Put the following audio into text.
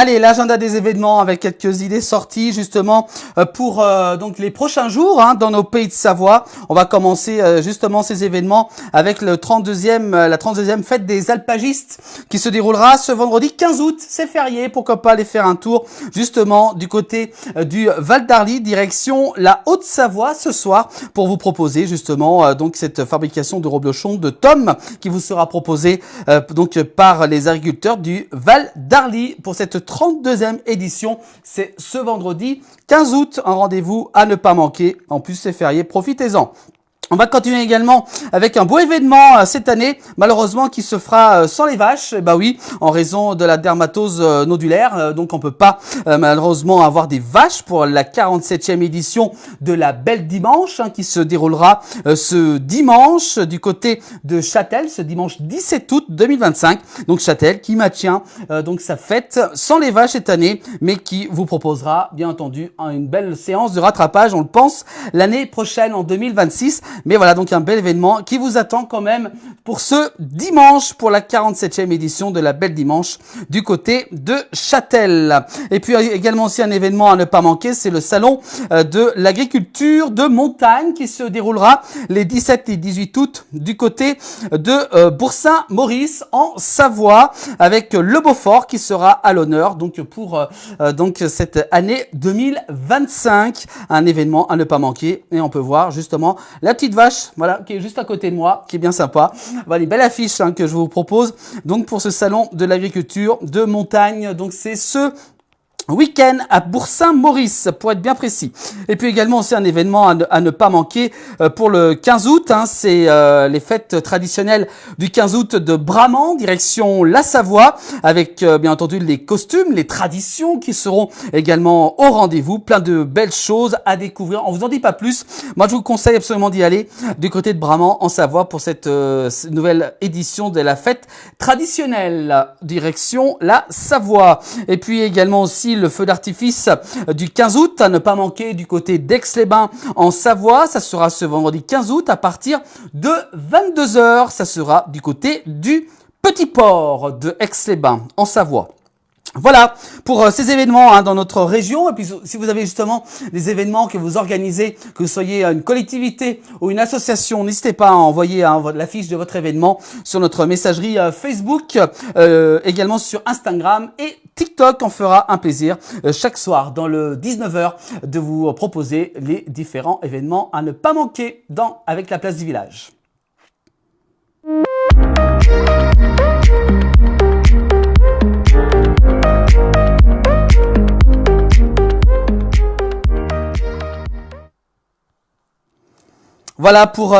Allez, l'agenda des événements avec quelques idées sorties justement pour donc les prochains jours dans nos pays de Savoie. On va commencer justement ces événements avec la 32e fête des alpagistes qui se déroulera ce vendredi 15 août. C'est férié, pourquoi pas aller faire un tour justement du côté du Val d'Arly, direction la Haute-Savoie ce soir pour vous proposer justement donc cette fabrication de reblochon de Tom qui vous sera proposée donc par les agriculteurs du Val d'Arly pour cette 32e édition. C'est ce vendredi 15 août, un rendez-vous à ne pas manquer. En plus, c'est férié, profitez-en. On va continuer également avec un beau événement cette année, malheureusement qui se fera sans les vaches. Bah oui, en raison de la dermatose nodulaire. Donc on peut pas malheureusement avoir des vaches pour la 47e édition de la Belle Dimanche qui se déroulera ce dimanche du côté de Châtel, ce dimanche 17 août 2025. Donc Châtel qui maintient donc sa fête sans les vaches cette année, mais qui vous proposera bien entendu une belle séance de rattrapage, on le pense, l'année prochaine en 2026. Mais voilà, donc un bel événement qui vous attend quand même pour ce dimanche, pour la 47e édition de la Belle Dimanche du côté de Châtel. Et puis également aussi un événement à ne pas manquer, c'est le salon de l'agriculture de montagne qui se déroulera les 17 et 18 août du côté de Boursin-Maurice en Savoie avec le Beaufort qui sera à l'honneur donc pour donc cette année 2025. Un événement à ne pas manquer et on peut voir justement la petite vache, voilà, qui est juste à côté de moi, qui est bien sympa. Voilà, une belle affiche que je vous propose donc pour ce salon de l'agriculture de montagne. Donc c'est ce week-end à Boursin-Maurice, pour être bien précis. Et puis également aussi un événement à ne pas manquer pour le 15 août. C'est les fêtes traditionnelles du 15 août de Bramant, direction la Savoie, avec bien entendu les costumes, les traditions qui seront également au rendez-vous. Plein de belles choses à découvrir. On vous en dit pas plus. Moi, je vous conseille absolument d'y aller du côté de Bramant en Savoie pour cette nouvelle édition de la fête traditionnelle, direction la Savoie. Et puis également aussi le feu d'artifice du 15 août à ne pas manquer du côté d'Aix-les-Bains en Savoie. Ça sera ce vendredi 15 août à partir de 22h. Ça sera du côté du Petit Port de Aix-les-Bains en Savoie. Voilà pour ces événements dans notre région. Et puis si vous avez justement des événements que vous organisez, que vous soyez une collectivité ou une association, n'hésitez pas à envoyer l'affiche de votre événement sur notre messagerie Facebook, également sur Instagram et TikTok. On fera un plaisir chaque soir dans le 19h de vous proposer les différents événements à ne pas manquer avec la place du village. Voilà pour